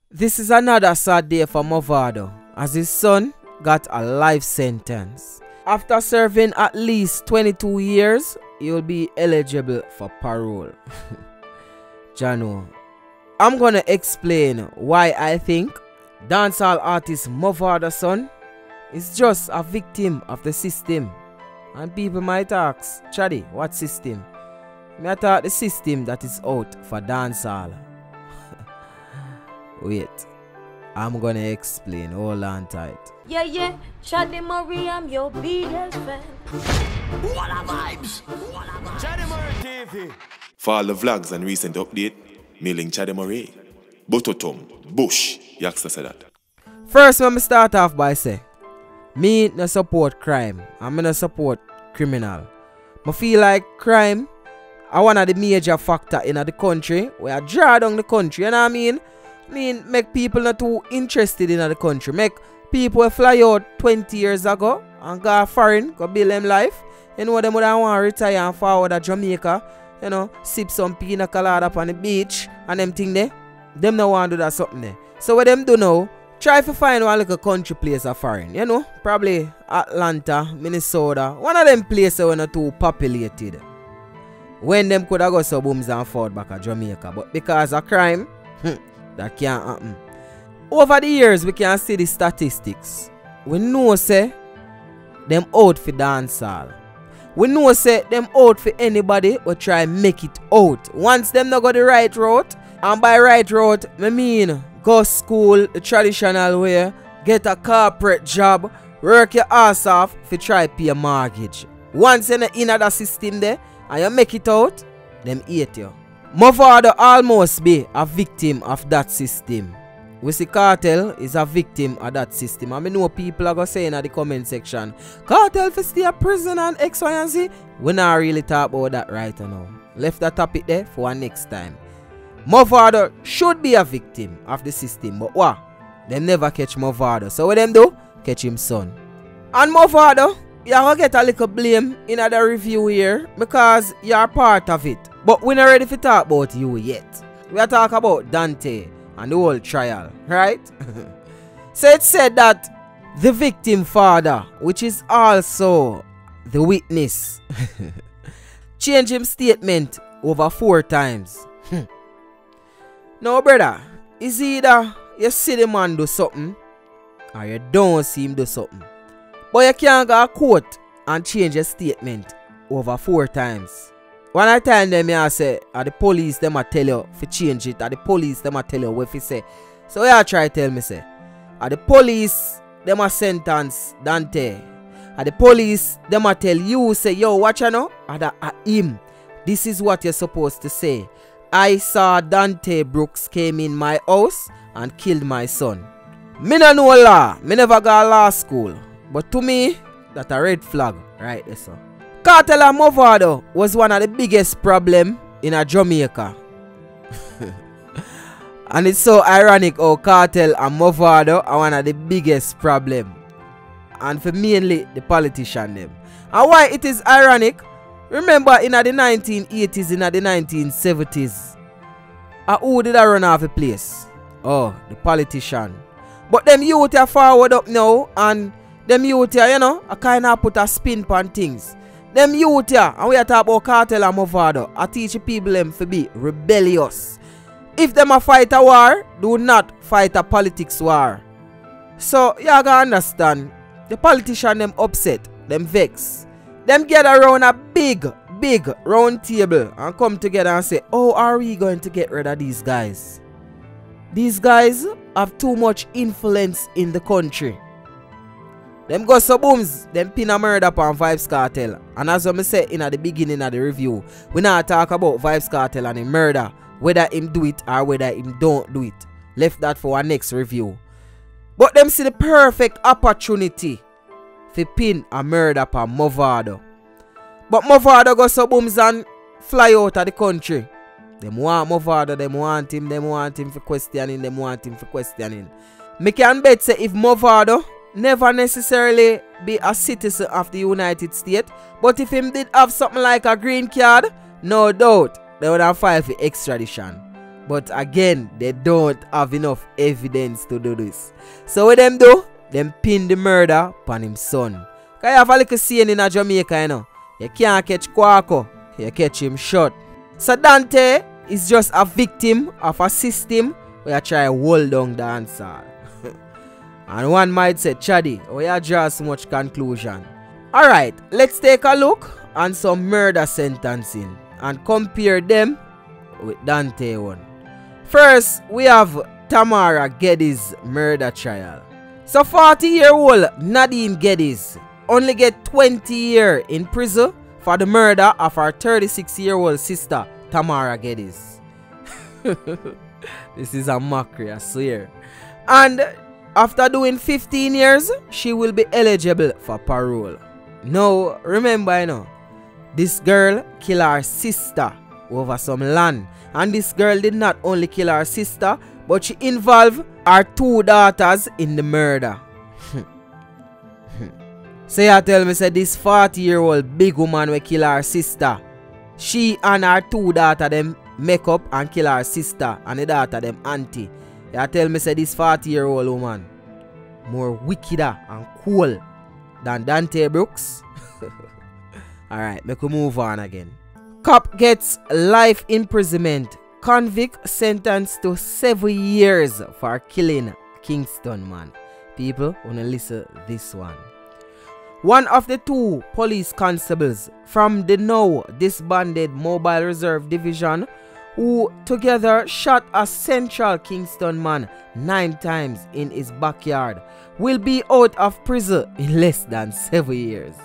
This is another sad day for Mavado, as his son got a life sentence. After serving at least 22 years, he will be eligible for parole. Jano, I'm gonna explain why I think dancehall artist Mavado SON is just a victim of the system. And people might ask, Chaddy, what system? Me thought the system that is out for dancehall. Wait, I'm gonna explain. Hold on tight. Yeah, Chaddy Murray, I'm your biggest fan. What a vibes! Chaddy Murray TV. For all the vlogs and recent update, mailing Chaddy Murray. Bototom, Bush, Yaksta said that. First, let me start off by saying, me no support crime. I'm no support criminal. I feel like crime are one of the major factors in the country where I draw down the country, you know what I mean? Make people not too interested in the country. Make people fly out 20 years ago and go foreign, go build them life. You know, them would want to retire and forward to Jamaica, you know, sip some pina colada up on the beach and them thing there. Them no want to do that something there. So what them do now, try to find one little country place of foreign, you know, probably Atlanta, Minnesota, one of them places were not too populated. When them could have got some booms and forward back to Jamaica, but because of crime, that can't happen. Over the years, we can see the statistics. We know say them out for dancehall. We know say them out for anybody who try make it out. Once them not got the right route, and by right route, I mean go school the traditional way, get a corporate job, work your ass off for try pay a mortgage. Once you're in that system there and you make it out, them hate you. Mavado almost be a victim of that system. We see Cartel is a victim of that system. I know people are going to say in the comment section, Cartel for stay a prison and X, Y, and Z. We not really talk about that right now. Left that topic there for next time. Mavado should be a victim of the system, but what? They never catch Mavado. So what them do? Catch him son. And Mavado, you're going to get a little blame in the review here because you're part of it. But we're not ready to talk about you yet. We are talking about Dante and the whole trial, right? So it said that the victim father, which is also the witness, changed his statement over 4 times. Now, brother, it's either you see the man do something or you don't see him do something. But you can't go to court and change your statement over 4 times. One I tell them, I say, the police them a tell you to change it, the police them a tell you what to say. So you try to tell me, say, the police them a sentence Dante. The police them a tell you, say, yo, watch you know, him. This is what you're supposed to say. I saw Dante Brooks came in my house and killed my son. Me no know law, me never go to law school. But to me, that's a red flag right there, so. Cartel and Mavado was one of the biggest problems in Jamaica. And it's so ironic how Cartel and Mavado are one of the biggest problems. And for mainly the politician them. And why it is ironic, remember in the 1980s, in the 1970s, who did I run off the place? Oh, the politician. But them youth are forward up now, and them youth here, you know, I kind of put a spin on things. Them youth here, and we are talking about Cartel and Mavado, I teach people them to be rebellious. If them a fight a war, do not fight a politics war. So, you gotta understand, the politician them upset, them vex. Them get around a big round table and come together and say, how are we going to get rid of these guys? These guys have too much influence in the country. Them go so booms, them pin a murder upon Vybz Kartel. And as I said in the beginning of the review, we not talk about Vybz Kartel and the murder, whether him do it or whether him don't do it. Left that for our next review. But them see the perfect opportunity to pin a murder upon Mavado. But Mavado go so booms and fly out of the country. Them want Mavado, them want him for questioning, them want him for questioning. Me can bet say if Mavado never necessarily be a citizen of the United States, but if him did have something like a green card, no doubt they would have filed for extradition. But again, they don't have enough evidence to do this. So what them do? Them pin the murder upon him son. Cause you have a little scene in Jamaica, you know. You can't catch Quaco, you catch him shot. So Dante is just a victim of a system where you try to hold down the answer. And one might say, Chaddy, we are draw so much conclusion. Alright, let's take a look on some murder sentencing and compare them with Dante one. First, we have Tamara Geddes murder trial. So 40-year-old Nadine Geddes only get 20 years in prison for the murder of her 36-year-old sister Tamara Geddes. This is a mockery, I swear. And after doing 15 years, she will be eligible for parole. Now, remember, you know, this girl killed her sister over some land. And this girl did not only kill her sister, but she involved her 2 daughters in the murder. So you tell me, say this 40-year-old big woman will kill her sister. She and her 2 daughters them make up and kill her sister and the daughter them auntie. You tell me, say this 40-year-old woman more wickeder and cool than Dante Brooks. Alright, make we move on again. Cop gets life imprisonment. Convict sentenced to 7 years for killing Kingston man. People, wanna listen this one. One of the 2 police constables from the now disbanded Mobile Reserve Division who together shot a central Kingston man 9 times in his backyard will be out of prison in less than 7 years.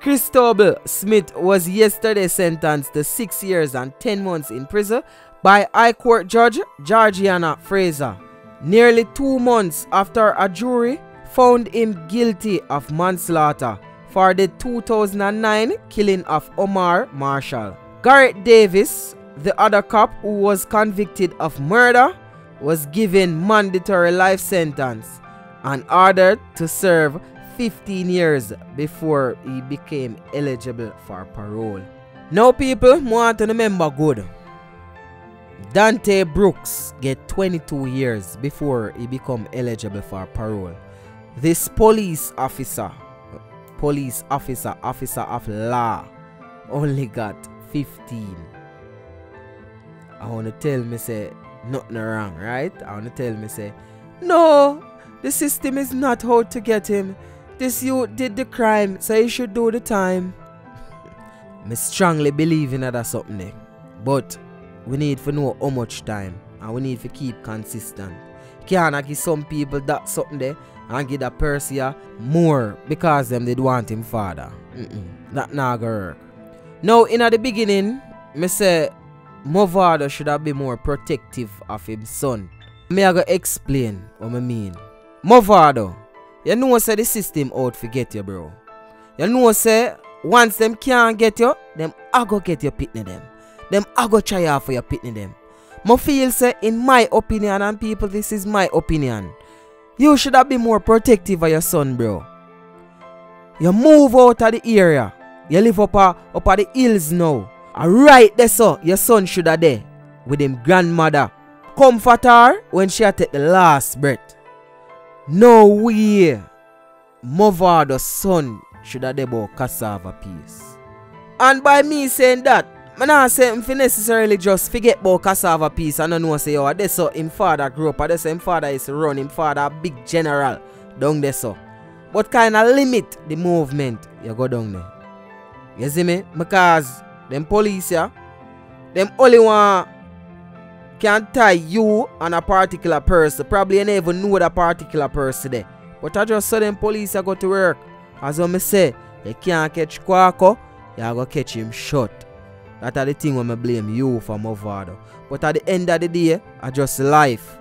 Christobal Smith was yesterday sentenced to 6 years and 10 months in prison by High Court Judge Georgiana Fraser, nearly 2 months after a jury found him guilty of manslaughter for the 2009 killing of Omar Marshall. Garrett Davis, the other cop who was convicted of murder, was given mandatory life sentence and ordered to serve 15 years before he became eligible for parole. Now people, I want to remember good. Dante Brooks get 22 years before he become eligible for parole. This police officer of law only got 15. I want to tell me say nothing wrong, right? I want to tell me say no, the system is not out to get him. This youth did the crime, so he should do the time. I strongly believe in that something there. But we need to know how much time and we need to keep consistent. Can't give some people that something there and give that person more because them did want him father. That not gonna work. Now in the beginning, me say Mavado should have been more protective of his son. Me I go explain what I mean. Mavado, you know say the system out to get you, bro. You know say once them can't get you, them I go get your pitney them. Them I go try out for your pitney them. I feel say in my opinion, and people this is my opinion, you should have been more protective of your son, bro. You move out of the area. You live up at the hills now. And right there so, your son should have there with him grandmother. Comfort her when she take the last breath. No way Mavado's son should have there about cassava piece. And by me saying that, I not say if necessarily just forget about cassava piece and I know say yo that's so him father grew up and that's him father is run him father a big general down there so. But kinda limit the movement you go down there. You see me? Because them police yeah, them only one can tie you and a particular person. Probably you never know that particular person there. But I just saw them police go to work. As I say, you can't catch Quaco, you go catch him short. That's the thing when I blame you for Mavado. But at the end of the day, I just life.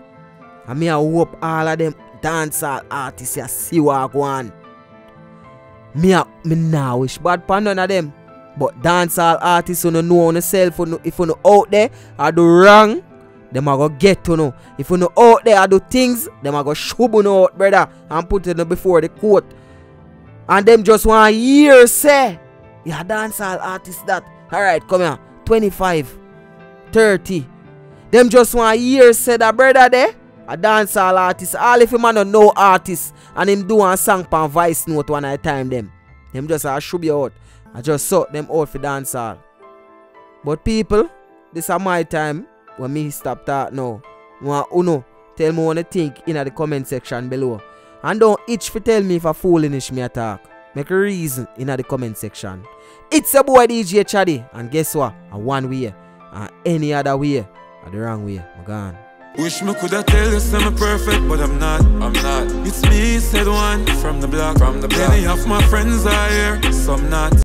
And me I hope all of them dancehall artists you see what go on. Me now wish bad for none of them. But dancehall artists who know on yourself, if you know out there I do wrong, them I go get to know. If you know out there I do things, them I go shove you out, brother, and put it before the court. And them just want to hear say, yeah, dancehall artist that. Alright, come here. 25, 30. Them just want hear say that brother there, a dancehall artist. All if him man no artist and him do a song pan voice note one at a time them. Them just should be out. I just sort them out for dancehall. But people, this is my time when me stop that now. Uno, tell me what you think in the comment section below. And don't itch for tell me if a foolishness me attack. Make a reason in the comment section. It's a boy DJ Chaddy. And guess what? A one way. And any other way. Or the wrong way. I'm gone. Wish me coulda tell you I'm perfect, but I'm not. It's me, said one from the block. Many of my friends are here, some not.